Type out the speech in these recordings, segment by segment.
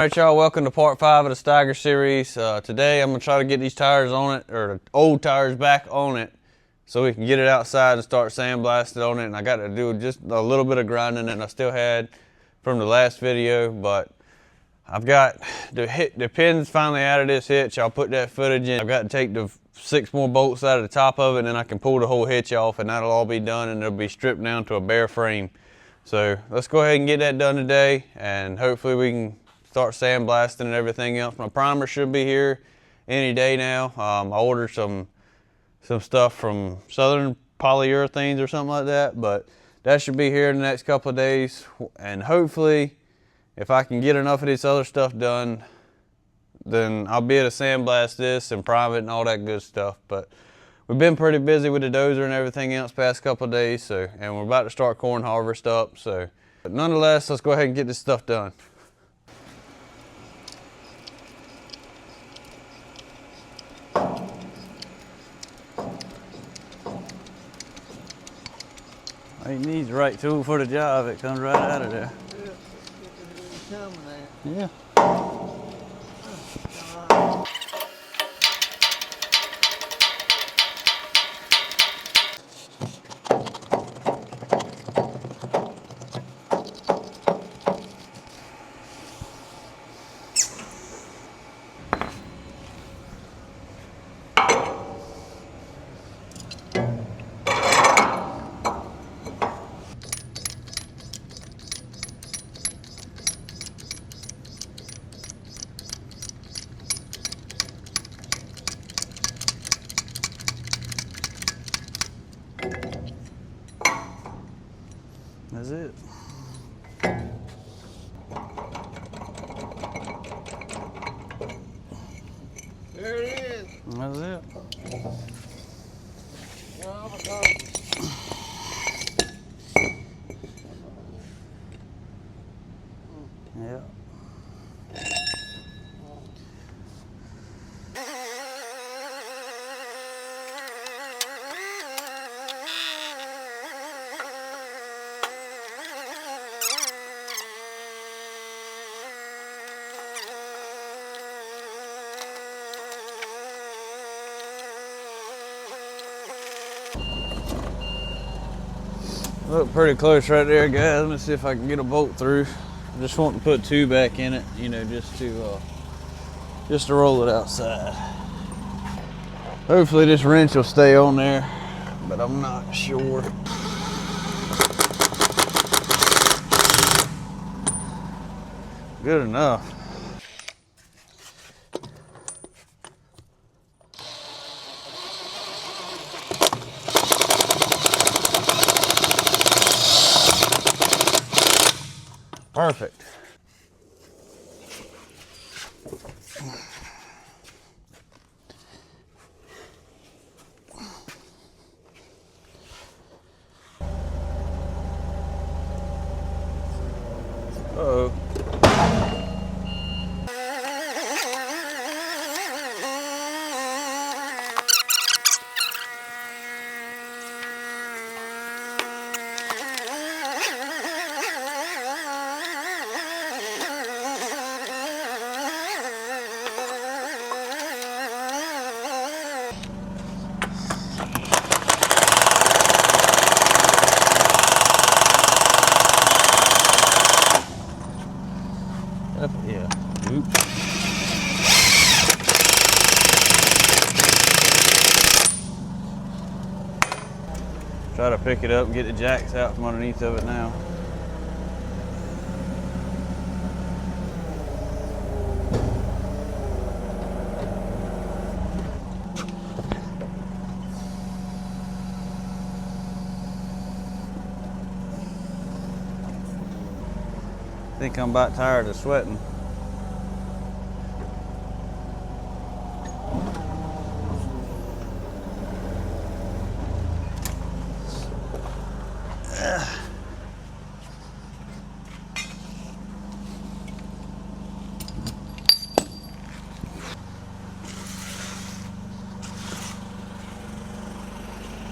Alright y'all, welcome to part 5 of the Steiger series. Today I'm going to try to get these tires on it, or the old tires back on it, so we can get it outside and start sandblasting on it. And I got to do just a little bit of grinding that I still had from the last video, but I've got the pins finally out of this hitch. I'll put that footage in. I've got to take the 6 more bolts out of the top of it, and then I can pull the whole hitch off, and that'll all be done, and it'll be stripped down to a bare frame. So let's go ahead and get that done today, and hopefully we can start sandblasting and everything else. My primer should be here any day now. I ordered some stuff from Southern Polyurethanes or something like that, but that should be here in the next couple of days. And hopefully, if I can get enough of this other stuff done, then I'll be able to sandblast this and prime it and all that good stuff. But we've been pretty busy with the dozer and everything else past couple of days, and we're about to start corn harvest up. But nonetheless, let's go ahead and get this stuff done. He needs the right tool for the job. It comes right out of there. Yeah. That's it. There it is. That's it. Yeah. Look pretty close right there, guys. Let me see if I can get a bolt through. I just want to put 2 back in it, you know, just to roll it outside. Hopefully this wrench will stay on there, but I'm not sure. Good enough. Perfect. Uh-oh. Yeah. Oops. Try to pick it up and get the jacks out from underneath of it now. I think I'm about tired of sweating.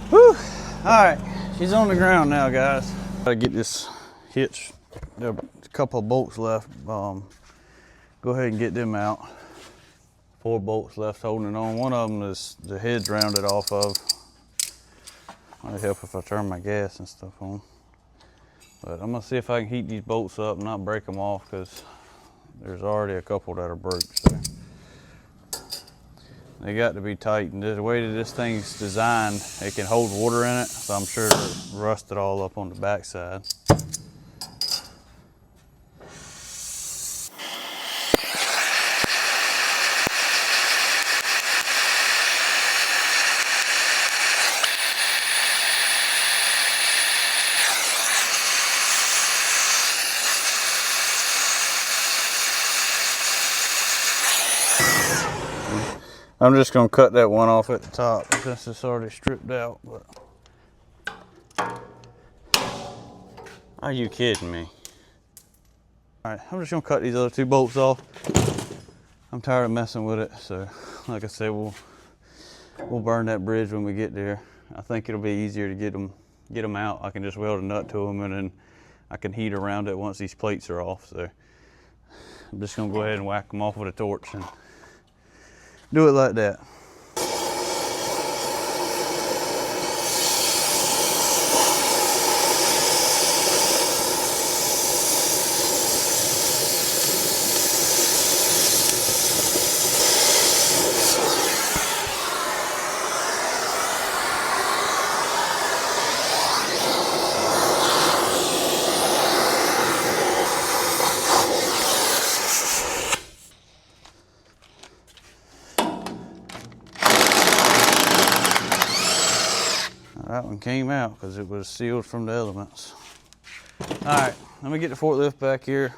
Whew. All right, she's on the ground now, guys. Gotta get this hitch. There are a couple of bolts left. go ahead and get them out. 4 bolts left holding it on. One of them is the head's rounded off of. Might help if I turn my gas and stuff on. But I'm gonna see if I can heat these bolts up and not break them off, because there's already a couple that are broke. So they got to be tight, and the way that this thing's designed, it can hold water in it, so I'm sure it'll rust it all up on the backside. I'm just gonna cut that one off at the top since it's already stripped out. But are you kidding me? All right, I'm just gonna cut these other 2 bolts off. I'm tired of messing with it, so like I said, we'll burn that bridge when we get there. I think it'll be easier to get them out. I can just weld a nut to them, and then I can heat around it once these plates are off. So I'm just gonna go ahead and whack them off with a torch and do it like that. That one came out because it was sealed from the elements. All right, let me get the forklift back here.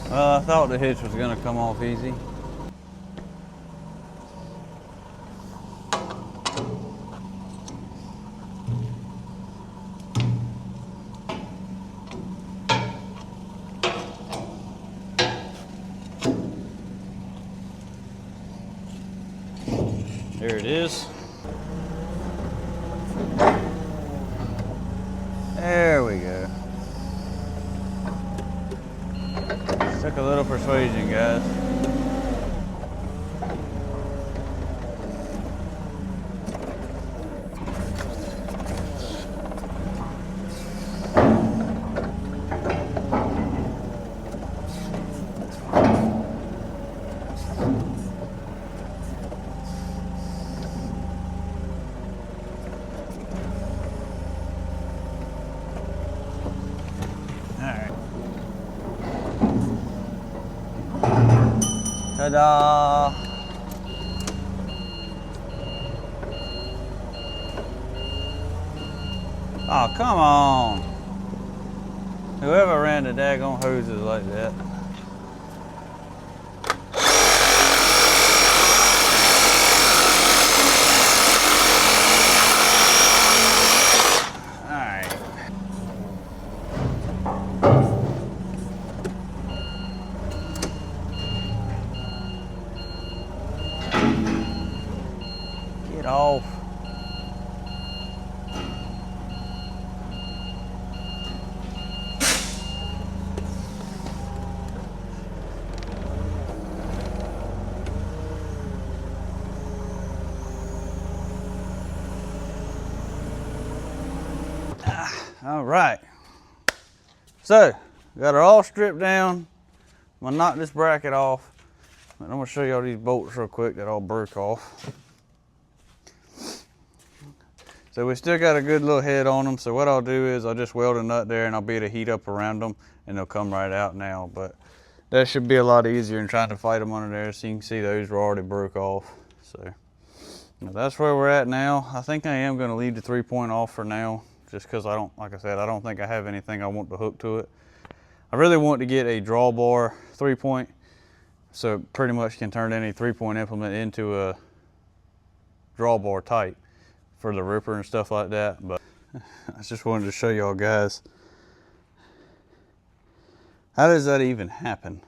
Well, I thought the hitch was gonna come off easy. There it is. There we go. Took a little persuasion, guys. Ta-da! Oh, come on! Whoever ran the daggone hoses like that. Get off. All right. So, got it all stripped down. I'm gonna knock this bracket off. And I'm gonna show y'all these bolts real quick that all broke off. So we still got a good little head on them. So what I'll do is I'll just weld a nut there and I'll be able to heat up around them and they'll come right out now. But that should be a lot easier than trying to fight them under there. So you can see those were already broke off. So that's where we're at now. I think I am gonna leave the 3-point off for now, just because I don't, like I said, I don't think I have anything I want to hook to it. I really want to get a drawbar 3-point, so it pretty much can turn any 3-point implement into a drawbar type for the ripper and stuff like that. But I just wanted to show y'all guys, how does that even happen?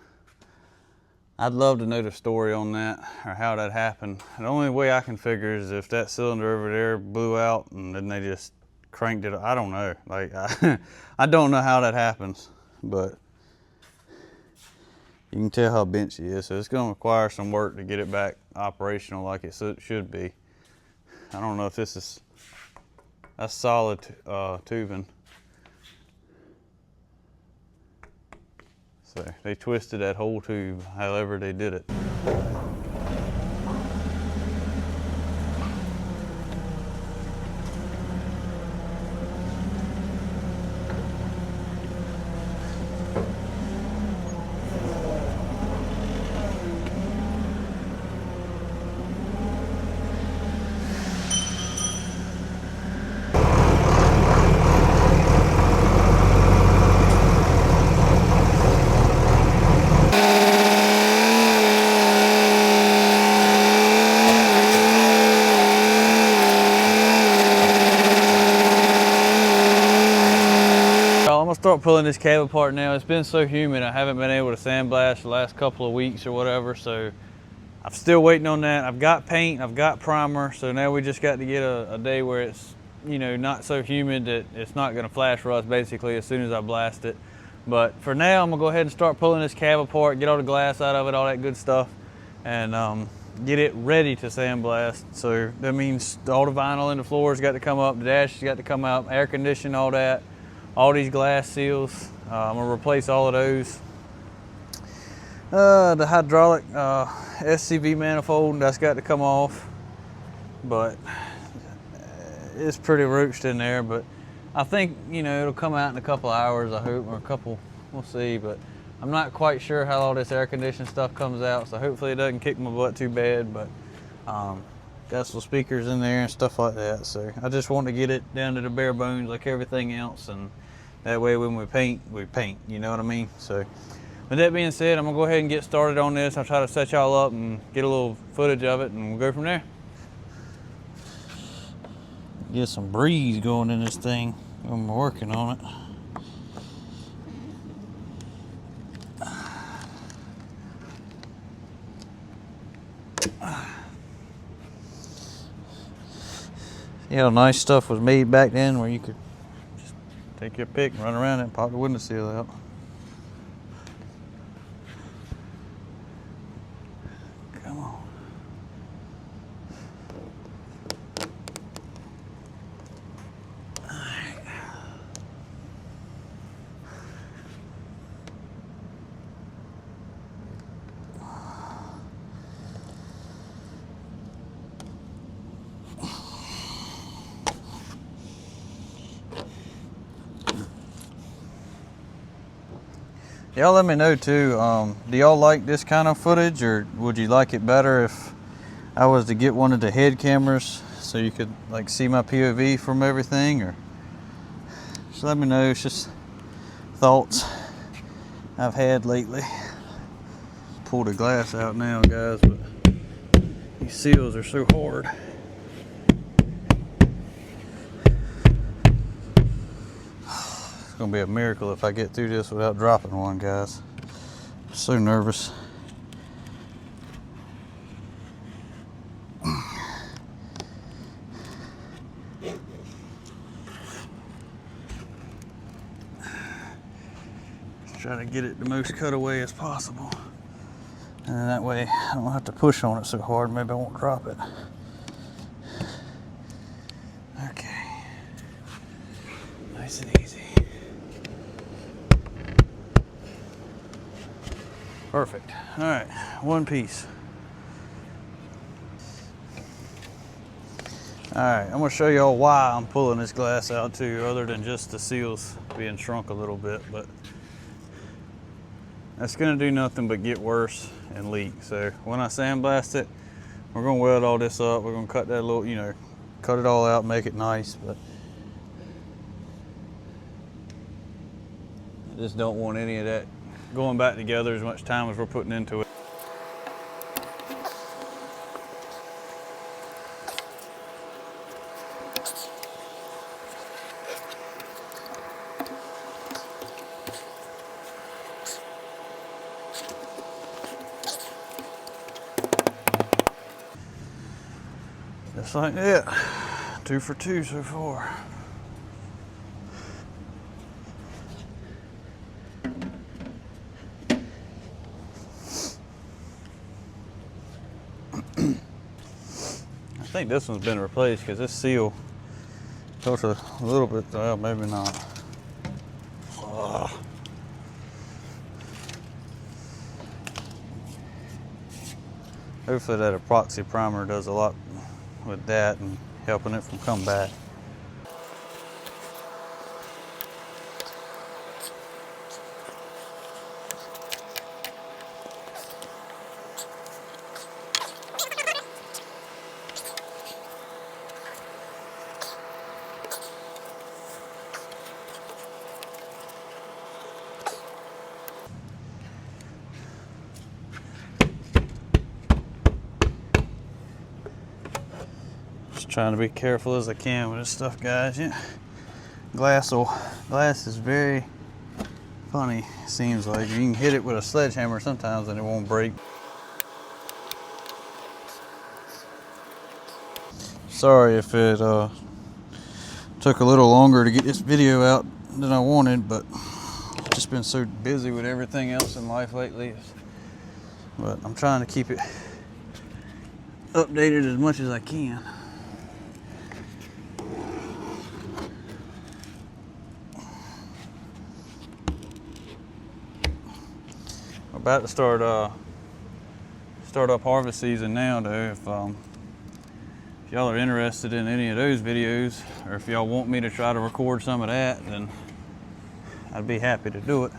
I'd love to know the story on that, or how that happened. The only way I can figure is if that cylinder over there blew out and then they just cranked it. I don't know. Like, I don't know how that happens, but you can tell how bent she is. So it's going to require some work to get it back operational like it should be. I don't know if that's solid tubing. So they twisted that whole tube however they did it. I'm gonna start pulling this cab apart now. It's been so humid, I haven't been able to sandblast the last couple of weeks or whatever, so I'm still waiting on that. I've got paint, I've got primer, so now we just got to get a day where it's, you know, not so humid that it's not gonna flash rust basically as soon as I blast it. But for now, I'm gonna go ahead and start pulling this cab apart, get all the glass out of it, all that good stuff, and get it ready to sandblast. So that means all the vinyl in the floor's got to come up, the dash has got to come out, air conditioning, all that. All these glass seals, I'm gonna replace all of those. The hydraulic SCV manifold, that's got to come off, but it's pretty roached in there. But I think, you know, it'll come out in a couple hours, I hope, or a couple, we'll see. But I'm not quite sure how all this air conditioning stuff comes out, so hopefully it doesn't kick my butt too bad. But got some speakers in there and stuff like that, so I just want to get it down to the bare bones like everything else, and that way when we paint, you know what I mean? So with that being said, I'm gonna go ahead and get started on this. I'll try to set y'all up and get a little footage of it, and we'll go from there. Get some breeze going in this thing when we're working on it. See how nice stuff was made back then, where you could just take your pick and run around it and pop the windowsill out. Come on. Y'all let me know too, do y'all like this kind of footage, or would you like it better if I was to get one of the head cameras so you could like see my POV from everything? Or just let me know. It's just thoughts I've had lately. Pull the glass out now, guys, but these seals are so hard. It's gonna be a miracle if I get through this without dropping one, guys. I'm so nervous. Try to get it the most cut away as possible, and then that way I don't have to push on it so hard. Maybe I won't drop it. Okay, nice and easy. Perfect. All right, one piece. All right, I'm gonna show y'all why I'm pulling this glass out too, other than just the seals being shrunk a little bit, but that's gonna do nothing but get worse and leak. So when I sandblast it, we're gonna weld all this up. We're gonna cut that little, you know, cut it all out, make it nice, but I just don't want any of that going back together as much time as we're putting into it. like that. 2 for 2 so far. I think this one's been replaced because this seal goes a little bit, well, maybe not. Hopefully that epoxy primer does a lot with that and helping it from coming back. Just trying to be careful as I can with this stuff, guys. Yeah, glass is very funny. Seems like you can hit it with a sledgehammer sometimes and it won't break. Sorry if it took a little longer to get this video out than I wanted, but I've just been so busy with everything else in life lately. But I'm trying to keep it updated as much as I can. We're about to start up harvest season now, though. If y'all are interested in any of those videos, or if y'all want me to try to record some of that, then I'd be happy to do it.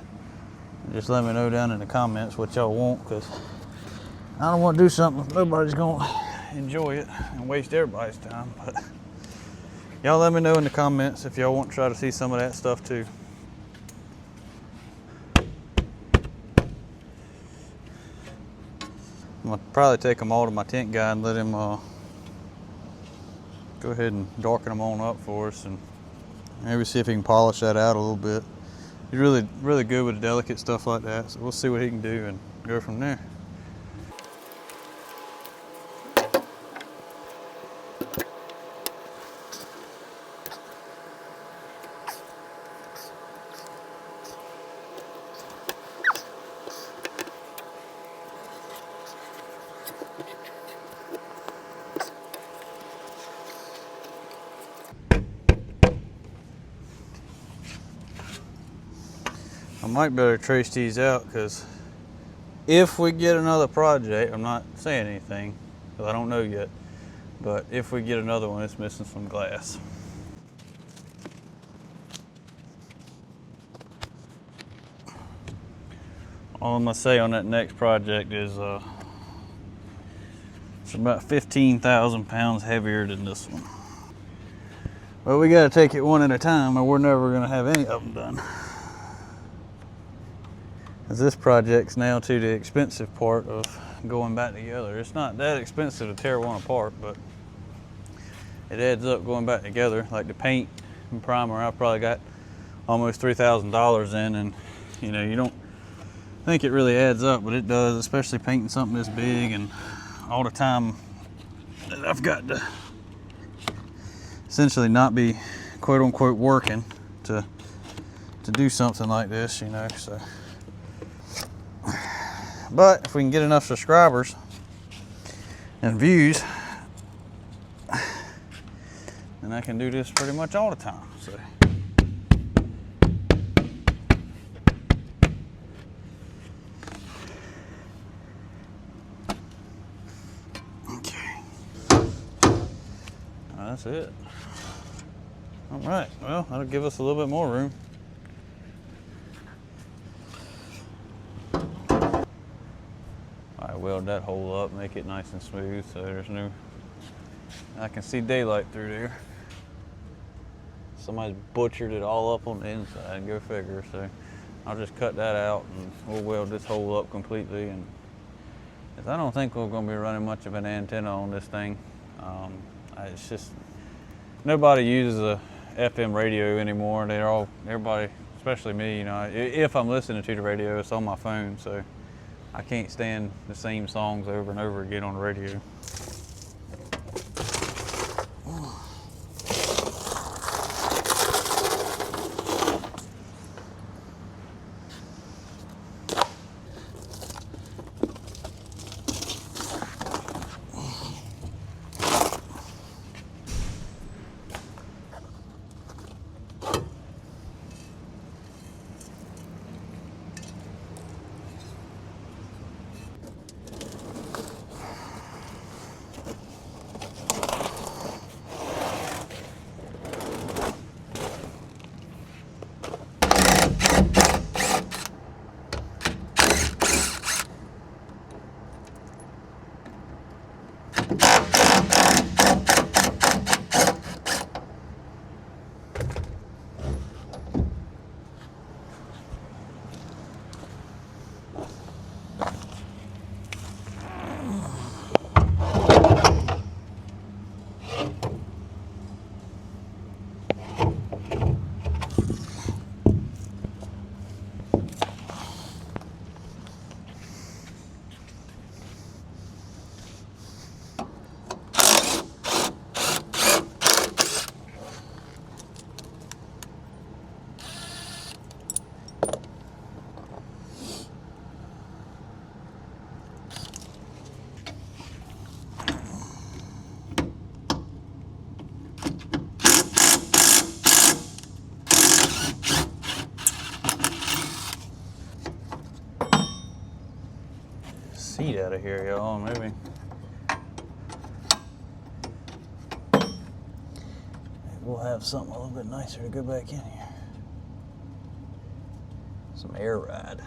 Just let me know down in the comments what y'all want, because I don't want to do something if nobody's going to enjoy it and waste everybody's time. But y'all let me know in the comments if y'all want to try to see some of that stuff too. I'm going to probably take them all to my tent guy and let him go ahead and darken them on up for us, and maybe see if he can polish that out a little bit. He's really good with delicate stuff like that, so we'll see what he can do and go from there. I might better trace these out, because if we get another project, I'm not saying anything because I don't know yet, but if we get another one, it's missing some glass. All I'm gonna say on that next project is it's about 15,000 pounds heavier than this one. Well, we gotta take it one at a time, or we're never gonna have any of them done. As this project's now to the expensive part of going back together. It's not that expensive to tear one apart, but it adds up going back together. Like the paint and primer, I probably got almost $3,000 in, and you know, you don't think it really adds up, but it does, especially painting something this big, and all the time that I've got to essentially not be quote unquote working to do something like this, you know. So, but if we can get enough subscribers and views, then I can do this pretty much all the time. So okay, that's it. All right, well, that'll give us a little bit more room. Weld that hole up, make it nice and smooth, so there's no, I can see daylight through there. Somebody's butchered it all up on the inside, go figure. So I'll just cut that out and we'll weld this hole up completely. And I don't think we're going to be running much of an antenna on this thing. It's just, nobody uses a FM radio anymore. Everybody, especially me, you know, if I'm listening to the radio, it's on my phone, so I can't stand the same songs over and over again on the radio. out of here, y'all. Maybe we'll have something a little bit nicer to go back in here. Some air ride.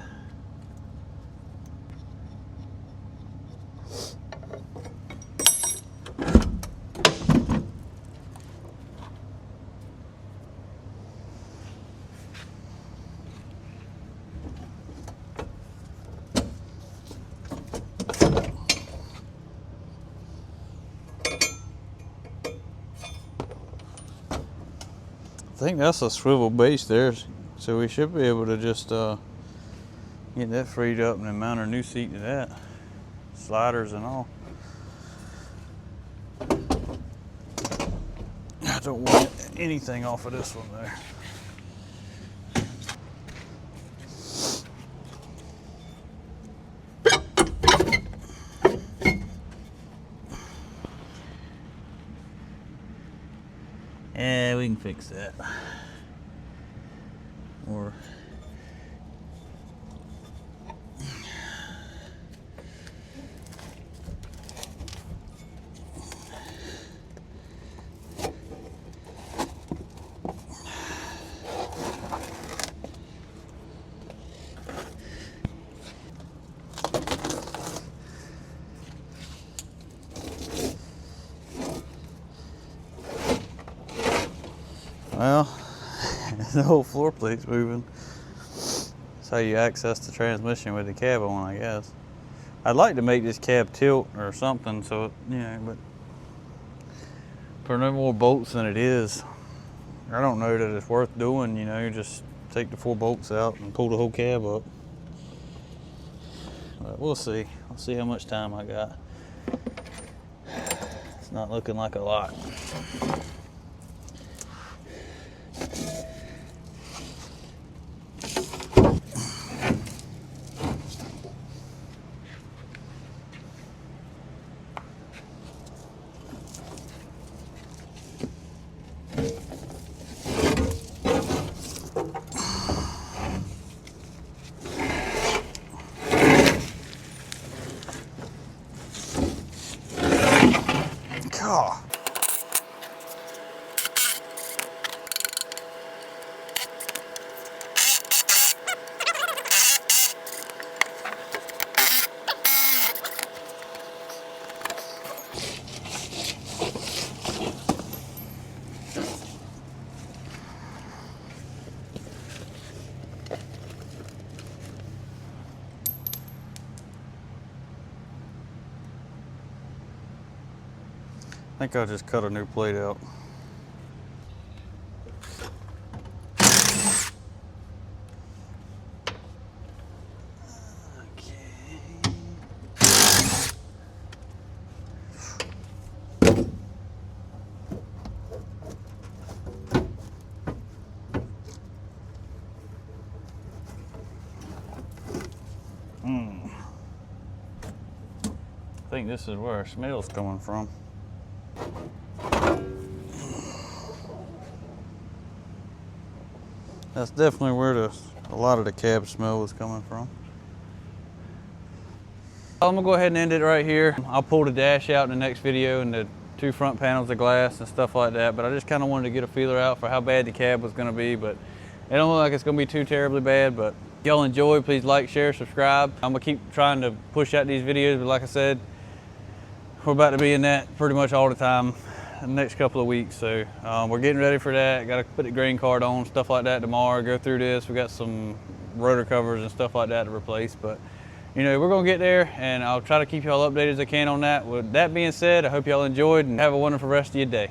I think that's a swivel base there, so we should be able to just get that freed up and then mount our new seat to that. Sliders and all. I don't want anything off of this one there. Yeah, we can fix that. Or well, the whole floor plate's moving. That's how you access the transmission with the cab on, I guess. I'd like to make this cab tilt or something, so you know, but for no more bolts than it is, I don't know that it's worth doing. You know, just take the 4 bolts out and pull the whole cab up. But we'll see. I'll see how much time I got. It's not looking like a lot. God. I think I'll just cut a new plate out. I think this is where our smell's coming from. That's definitely where a lot of the cab smell was coming from. I'm gonna go ahead and end it right here. I'll pull the dash out in the next video and the 2 front panels of glass and stuff like that, but I just kind of wanted to get a feeler out for how bad the cab was gonna be, but it don't look like it's gonna be too terribly bad. But if y'all enjoy, please like, share, subscribe. I'm gonna keep trying to push out these videos, but like I said, we're about to be in that pretty much all the time in the next couple of weeks. So we're getting ready for that. Got to put the grain card on, stuff like that tomorrow. Go through this. We got some rotor covers and stuff like that to replace. But you know, we're gonna get there, and I'll try to keep y'all updated as I can on that. With that being said, I hope y'all enjoyed and have a wonderful rest of your day.